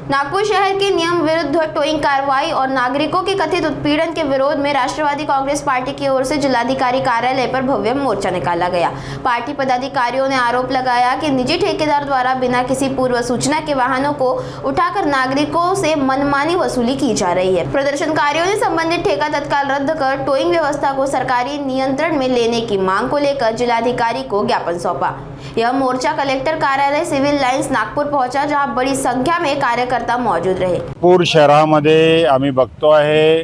नागपुर शहर के नियम विरुद्ध टोइंग कार्रवाई और नागरिकों के कथित उत्पीड़न के विरोध में राष्ट्रवादी कांग्रेस पार्टी की ओर से जिलाधिकारी कार्यालय पर भव्य मोर्चा निकाला गया। पार्टी पदाधिकारियों ने आरोप लगाया कि निजी ठेकेदार द्वारा बिना किसी पूर्व सूचना के वाहनों को उठाकर नागरिकों से मनमानी वसूली की जा रही है। प्रदर्शनकारियों ने संबंधित ठेका तत्काल रद्द कर टोइंग व्यवस्था को सरकारी नियंत्रण में लेने की मांग को लेकर जिलाधिकारी को ज्ञापन सौंपा। यह मोर्चा कलेक्टर कार्यालय सिविल लाइन्स नागपूर पहुंचा, जहां बड़ी संख्या में कार्यकर्ता मौजूद रहे। नागपूर शहरामध्ये आम्ही बघतो आहे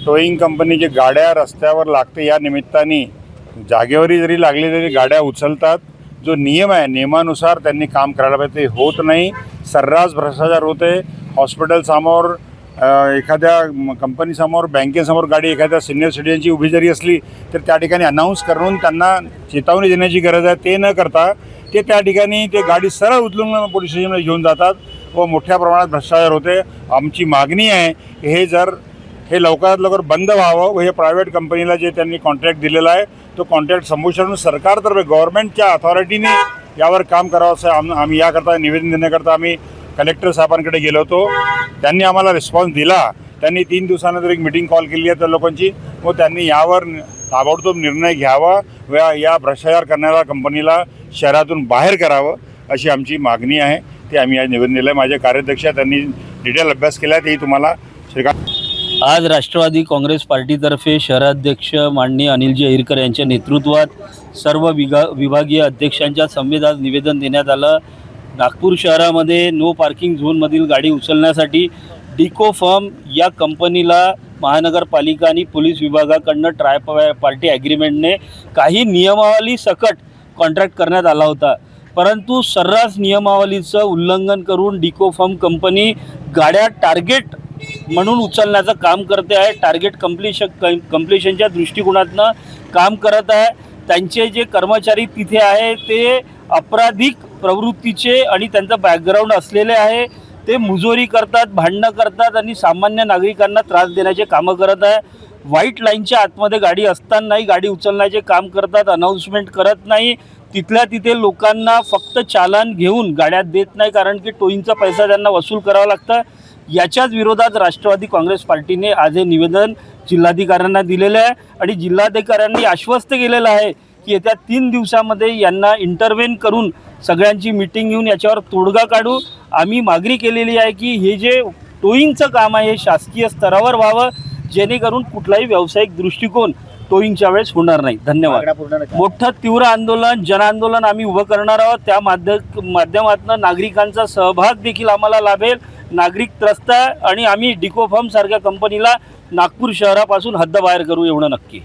टोइंग कंपनीची गाड्या रस्त्यावर लागते, या निमित्ताने जागेवरी जरी लागली तरी गाड्या उचलतात। जो नियम आहे नियमानुसार त्यांनी काम करायला पाहिजे, ते होत नाही। सर्रास भ्रष्टाचार होते। हॉस्पिटल समोर एखाद्या कंपनीसमोर बँकेसमोर गाडी एखाद्या सिनियर सिटीजनची उभी जरी असली तर त्या ठिकाणी अनाउन्स करून त्यांना चेतावणी देण्याची गरज आहे। ते न करता ते त्या ठिकाणी ते गाडी सरळ उचलून पोलीस स्टेशनला घेऊन जातात व मोठ्या प्रमाणात भ्रष्टाचार होते। आमची मागणी आहे की हे लवकरात लवकर बंद व्हावं व हे प्रायव्हेट कंपनीला जे त्यांनी कॉन्ट्रॅक्ट दिलेला आहे तो कॉन्ट्रॅक्ट संपुष्टात सरकारतर्फे गव्हर्नमेंटच्या अथॉरिटीने यावर काम करावं असं आम्ही याकरता निवेदन देण्याकरता आम्ही कलेक्टर साहेबांकडे गेलो होतो। त्यांनी आम्हाला रिस्पॉन्स दिला। त्यांनी 3 दिवसानंतर एक मीटिंग कॉल केली आहे त्या लोकांची व त्यांनी यावर ताबडतोब निर्णय घ्यावा व या भ्रष्टाचार करणाऱ्या कंपनीला शहरातून बाहेर करावं अशी आमची मागणी आहे। ते आम्ही आज निवेदन दिलं आहे। माझे कार्याध्यक्ष त्यांनी डिटेल अभ्यास केला आहे, ते तुम्हाला आज राष्ट्रवादी काँग्रेस पार्टीतर्फे शहराध्यक्ष माननीय अनिलजी अहिरकर यांच्या नेतृत्वात सर्व विभागीय अध्यक्षांच्या समवेत आज निवेदन देण्यात आलं। नागपूर शहरामध्ये नो पार्किंग झोनमधील गाडी उचलण्यासाठी डिको फर्म या कंपनीला महानगरपालिका आणि पोलीस विभागाकडून ट्राय पार्टी ॲग्रीमेंटने काही नियमावली सकट कॉन्ट्रॅक्ट करण्यात आला होता, परंतु सर्रास नियमावलीचं उल्लंघन करून डिको फर्म कंपनी गाड्या टार्गेट म्हणून उचलण्याचं काम करते आहे। टार्गेट कंप्लीशनच्या दृष्टिकोनातनं काम करत आहे। त्यांचे जे कर्मचारी तिथे आहे ते अपराधिक प्रवृत्तीचे आणि त्यांचं बॅकग्राऊंड असलेले आहे। ते मुजोरी करतात, भांडणं करतात आणि सामान्य नागरिकांना त्रास देण्याचे कामं करत आहे। व्हाईट लाईनच्या आतमध्ये गाडी असतानाही गाडी उचलण्याचे काम करतात, अनाउन्समेंट करत नाही। तिथल्या तिथे लोकांना फक्त चालान घेऊन गाड्या देत नाही, कारण की टोईंगचा पैसा त्यांना वसूल करावा लागतं। याच्याच विरोधात राष्ट्रवादी काँग्रेस पार्टीने आज हे निवेदन जिल्हाधिकाऱ्यांना दिलेलं आहे आणि जिल्हाधिकाऱ्यांनी आश्वस्त केलेलं आहे की येत्या 3 दिवसामध्ये यांना इंटरव्हेन करून सगळ्यांची मीटिंग घेऊन याच्यावर तोडगा काढू। आम्ही मागणी केलेली आहे की हे जे टोईंगचं काम आहे हे शासकीय स्तरावर व्हावं, जेणेकरून कुठलाही व्यावसायिक दृष्टिकोन टोईंगच्या वेळेस होणार नाही। धन्यवाद। मोठं तीव्र आंदोलन जनआंदोलन आम्ही उभं करणार आहोत। त्या माध्यमातून नागरिकांचा सहभाग देखील आम्हाला लाभेल। नागरिक त्रस्त आहे आणि आम्ही डिको फर्म सारख्या कंपनीला नागपूर शहरापासून हद्दबाहेर करू एवढं नक्की।